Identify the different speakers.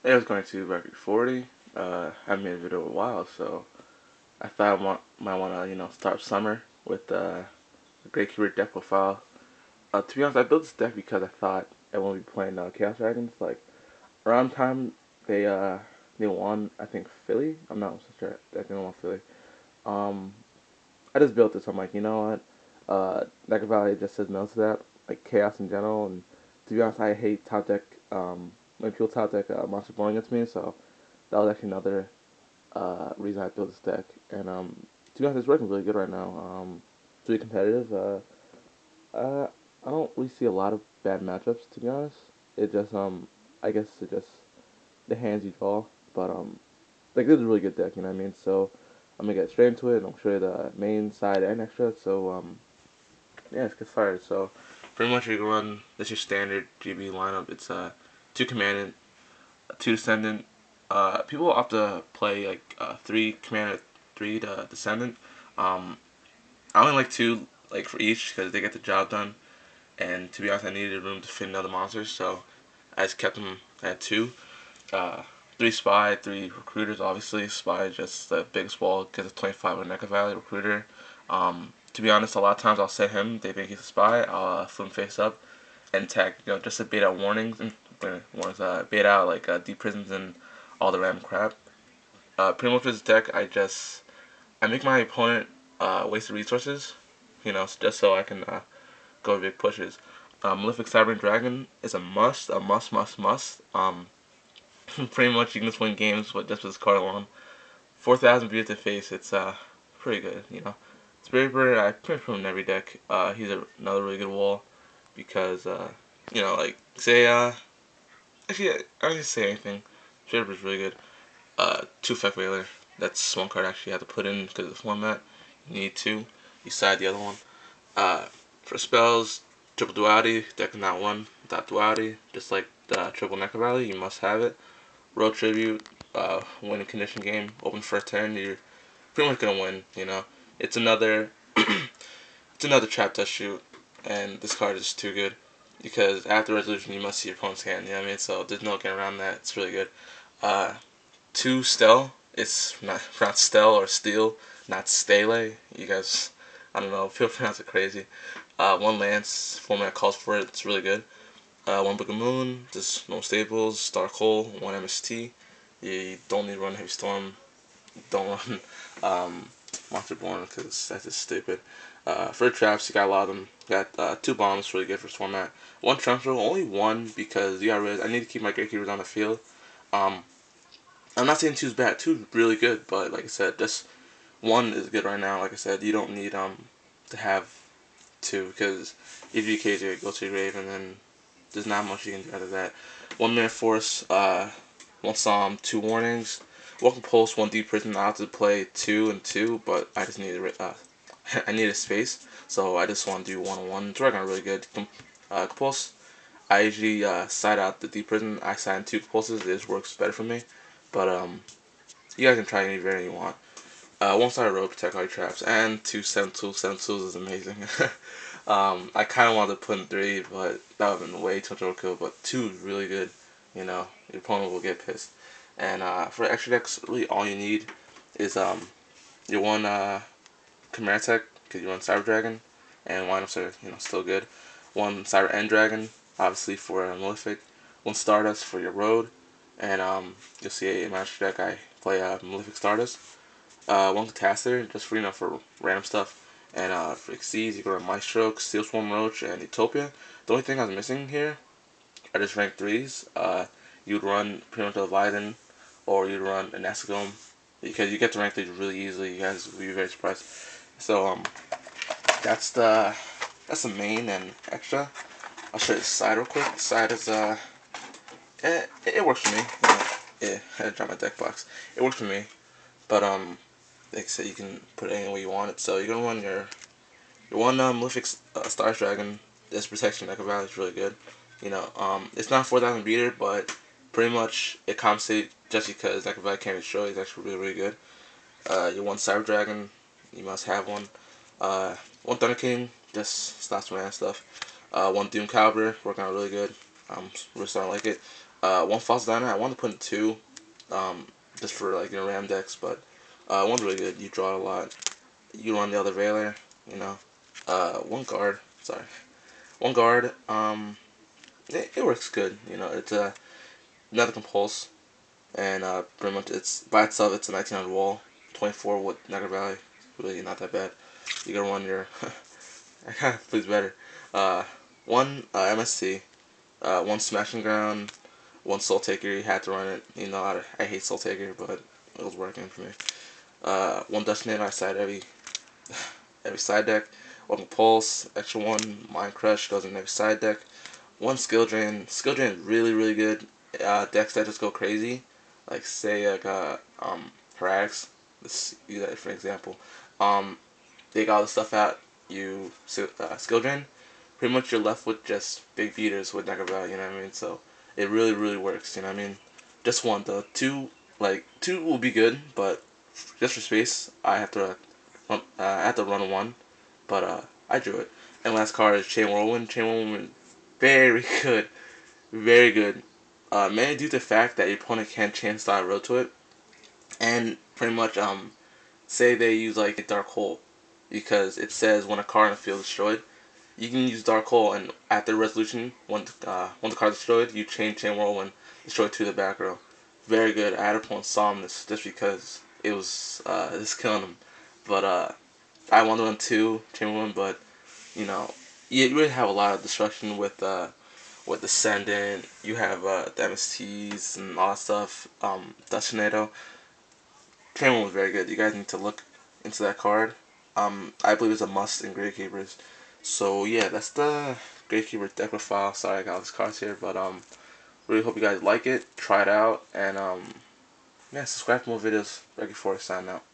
Speaker 1: I was going to record 40. I haven't made a video in a while, so I thought might want to start summer with a great keyword deck profile. To be honest, I built this deck because I thought everyone would be playing Chaos Dragons. Like around time they uh they won, I think Philly. I'm not so sure. I think they won Philly. Um, I just built this. I'm like, you know what? Deck Valley just says no to that. Like Chaos in general, and to be honest, I hate top deck. When people top deck Monster Born against me, so that was actually another reason I built this deck. And to be honest, it's working really good right now. It's really competitive. I don't really see a lot of bad matchups, to be honest. It just I guess it just the hands you draw, but like this is a really good deck, you know what I mean? So I'm gonna get straight into it, and I'll show you the main side and extra. So yeah, let's get started. So pretty much you can run this your standard GB lineup. It's two commandant, two descendant. People opt to play like three commandant, three descendant. Um, I only like two like for each because they get the job done. And to be honest, I needed room to fit in other monsters, so I just kept them at two. Uh, three spy, three recruiters. Obviously, spy is just the biggest wall because it's 25 with Neca Valley recruiter. To be honest, a lot of times I'll set him. They think he's a spy. I'll flip him face up and tag, just to bait out warnings and bait out like deep prisons and all the random crap. Pretty much with this deck, I make my opponent waste the resources, just so I can go big pushes. Malefic Cyber Dragon is a must. Pretty much you can just win games with just with this card alone. 4,000 views to face, it's pretty good. Spirit Bird, I pretty much put him in every deck. He's another really good wall because like say actually I don't say anything. Spirit Bird's really good. Two Effect Whaler. That's one card I actually have to put in because of the format. You need two. You side the other one. Uh, for spells, triple duality, deck is not one without duality. Just like the triple Neca Valley, you must have it. Road Tribute, win a condition game, open first turn, you're pretty much gonna win. It's another it's another trap test shoot, and this card is too good because after resolution you must see your opponent's hand. You know what I mean? So there's no getting around that. It's really good. Uh, two Stel. It's not Stel or Steel, not Stele. You guys, I don't know. People pronounce it crazy. One Lance format calls for it. It's really good. One Book of Moon, just no staples. Dark Hole, one MST. You don't need to run Heavy Storm. Don't run Monster Born because that's just stupid. For traps, you got a lot of them. You got two bombs, really good for this format. One Trunks Roll, only one because you got rid. I need to keep my Gatekeepers on the field. Um, I'm not saying two's bad. Two's really good, but like I said, just one is good right now. Like I said, you don't need to have two because if you KJ go to your grave and then there's not much you can do out of that. 1 minute force, one psalm, two warnings, one compulse, one deep prison. I have to play two and two, but I just needed I needed space, so I just want to do 1-on-1. It's working out really good. Compulse, I usually side out the deep prison. I side two compulses. This works better for me, but you guys can try any variant you want. One side road protect all your traps, and two seven tools. Seven tools is amazing. I kind of wanted to put in three, but that would have been way too much overkill. But two is really good. Your opponent will get pissed. And for extra decks, really all you need is your one Chimera Tech because you run Cyber Dragon, and lineups are still good. One Cyber End Dragon, obviously for Malefic. One Stardust for your road, and you'll see a master deck. I play Malefic Stardust. One Catastor, just for for random stuff. And for Xyz, you go to Maestro, Steel Swarm Roach, and Utopia. The only thing I was missing here are just rank 3s. You'd run pretty much a Leviathan, or you'd run an Escalum, because you get to rank 3s really easily. You guys will be very surprised. So, that's the main and extra. I'll show you the side real quick. The side is, it works for me. Yeah, I had to drop my deck box. It works for me. But, like I said, you can put it any way you want it. So you're gonna run your one Malefic Stars Dragon. This protection Neca Valley is really good. It's not 4,000 beater, but pretty much it compensates just because Neca Valley can't destroy. It's actually really good. Your one Cyber Dragon, you must have one. One Thunder King, just stops my ass stuff. One Doom Caliber, working out really good. Really starting to like it. One False Diner, I wanted to put in two, um, just for like RAM decks, but one's really good. You draw a lot. You run the other Veiler, you know. One guard, sorry, one guard. It works good. You know, it's another compulse, and pretty much it's by itself. It's a 1900 wall, 24 with Niagara Valley. Really not that bad. You can run your. I kind of please better. Uh, one MSC, one Smashing Ground, one Soul Taker. You had to run it. You know, I hate Soul Taker, but it was working for me. One Destinator I side every side deck. One Pulse, extra one Mind Crush goes in every side deck. One Skill Drain. Skill Drain is really really good. Decks that just go crazy, like say like Harax. Let's use that for example. Um, Take all the stuff out. You Skill Drain. Pretty much you're left with just big beaters with Nagavel. You know what I mean? So it really really works. You know what I mean? Just one though. Two will be good, but just for space, I have to run one, but I drew it. And last card is Chain Whirlwind. Chain Whirlwind, very good, very good. Mainly due to the fact that your opponent can't chain style road to it, and pretty much say they use like a Dark Hole, because it says when a card in the field is destroyed, you can use Dark Hole, and after resolution, when the card is destroyed, you Chain Whirlwind, destroy to the back row. Very good. I had a point Somnus just because it was killing him, but I wanted one too, Chamberlain, but you know, you really have a lot of destruction with Descendant. You have the MSTs and all that stuff. Dust Tornado. Chamberlain was very good. You guys need to look into that card. I believe it's a must in Gravekeepers. So yeah, that's the Gravekeeper deck profile. Sorry I got all these cards here, but really hope you guys like it. Try it out, and yeah, subscribe for more videos. Ready for sign out.